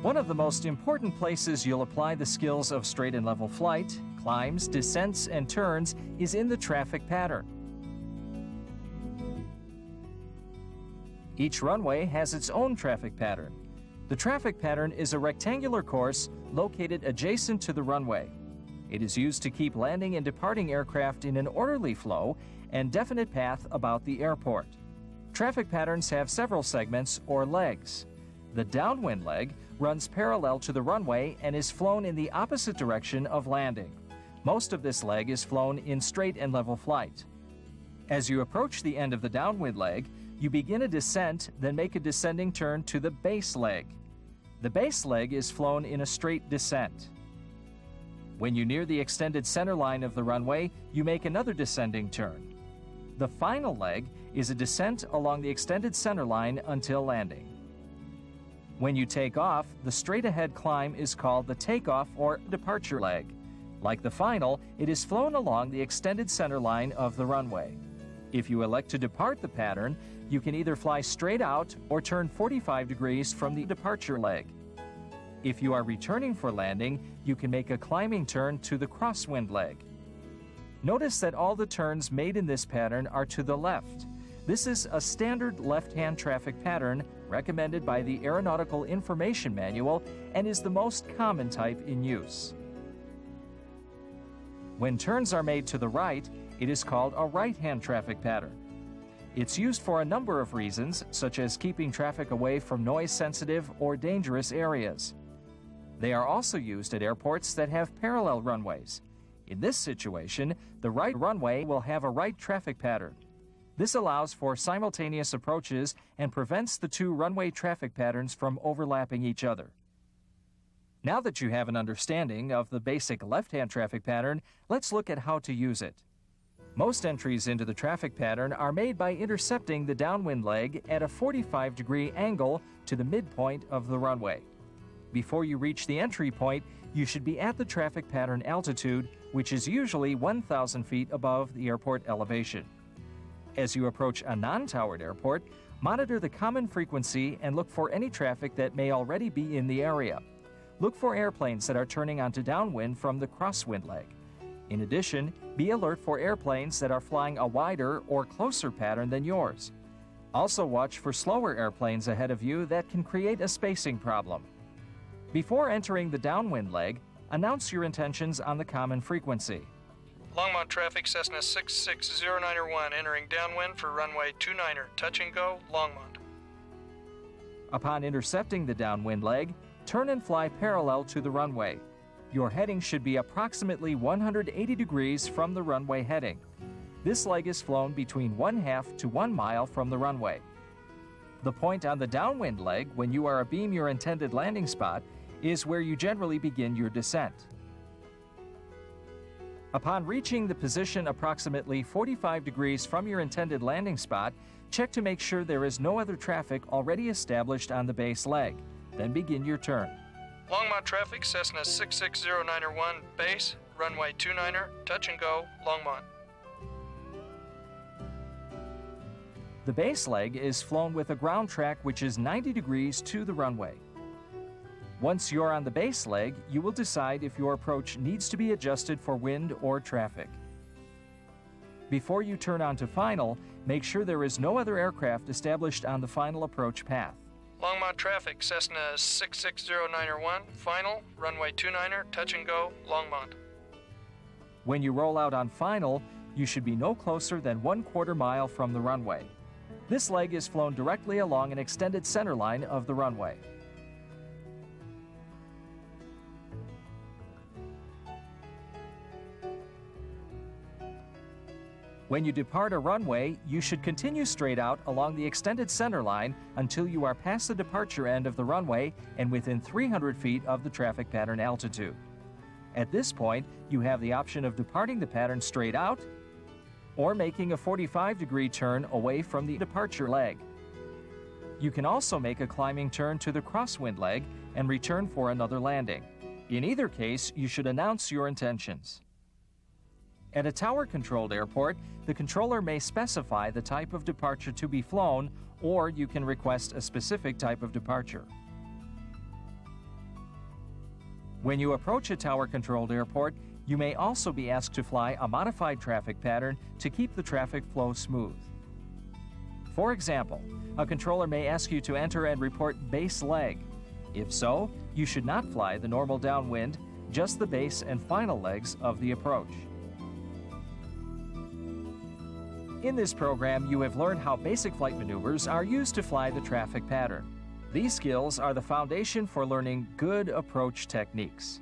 One of the most important places you'll apply the skills of straight and level flight, climbs, descents, and turns is in the traffic pattern. Each runway has its own traffic pattern. The traffic pattern is a rectangular course located adjacent to the runway. It is used to keep landing and departing aircraft in an orderly flow and definite path about the airport. Traffic patterns have several segments or legs. The downwind leg runs parallel to the runway and is flown in the opposite direction of landing. Most of this leg is flown in straight and level flight. As you approach the end of the downwind leg, you begin a descent, then make a descending turn to the base leg. The base leg is flown in a straight descent. When you near the extended center line of the runway, you make another descending turn. The final leg is a descent along the extended center line until landing. When you take off, the straight-ahead climb is called the takeoff or departure leg. Like the final, it is flown along the extended center line of the runway. If you elect to depart the pattern, you can either fly straight out or turn 45 degrees from the departure leg. If you are returning for landing, you can make a climbing turn to the crosswind leg. Notice that all the turns made in this pattern are to the left. This is a standard left-hand traffic pattern recommended by the Aeronautical Information Manual and is the most common type in use. When turns are made to the right, it is called a right-hand traffic pattern. It's used for a number of reasons, such as keeping traffic away from noise-sensitive or dangerous areas. They are also used at airports that have parallel runways. In this situation, the right runway will have a right traffic pattern. This allows for simultaneous approaches and prevents the two runway traffic patterns from overlapping each other. Now that you have an understanding of the basic left-hand traffic pattern, let's look at how to use it. Most entries into the traffic pattern are made by intercepting the downwind leg at a 45-degree angle to the midpoint of the runway. Before you reach the entry point, you should be at the traffic pattern altitude, which is usually 1,000 feet above the airport elevation. As you approach a non-towered airport, monitor the common frequency and look for any traffic that may already be in the area. Look for airplanes that are turning onto downwind from the crosswind leg. In addition, be alert for airplanes that are flying a wider or closer pattern than yours. Also watch for slower airplanes ahead of you that can create a spacing problem. Before entering the downwind leg, announce your intentions on the common frequency. Longmont traffic, Cessna 66091, entering downwind for runway 29er, touch and go, Longmont. Upon intercepting the downwind leg, turn and fly parallel to the runway. Your heading should be approximately 180 degrees from the runway heading. This leg is flown between 1/2 to 1 mile from the runway. The point on the downwind leg when you are abeam your intended landing spot is where you generally begin your descent. Upon reaching the position approximately 45 degrees from your intended landing spot, check to make sure there is no other traffic already established on the base leg. Then begin your turn. Longmont traffic, Cessna 66091, base, runway 29er, touch and go, Longmont. The base leg is flown with a ground track which is 90 degrees to the runway. Once you're on the base leg, you will decide if your approach needs to be adjusted for wind or traffic. Before you turn onto final, make sure there is no other aircraft established on the final approach path. Longmont traffic, Cessna 66091, final, runway 29er, touch and go, Longmont. When you roll out on final, you should be no closer than 1/4 mile from the runway. This leg is flown directly along an extended center line of the runway. When you depart a runway, you should continue straight out along the extended center line until you are past the departure end of the runway and within 300 feet of the traffic pattern altitude. At this point, you have the option of departing the pattern straight out or making a 45-degree turn away from the departure leg. You can also make a climbing turn to the crosswind leg and return for another landing. In either case, you should announce your intentions. At a tower-controlled airport, the controller may specify the type of departure to be flown, or you can request a specific type of departure. When you approach a tower-controlled airport, you may also be asked to fly a modified traffic pattern to keep the traffic flow smooth. For example, a controller may ask you to enter and report base leg. If so, you should not fly the normal downwind, just the base and final legs of the approach. In this program, you have learned how basic flight maneuvers are used to fly the traffic pattern. These skills are the foundation for learning good approach techniques.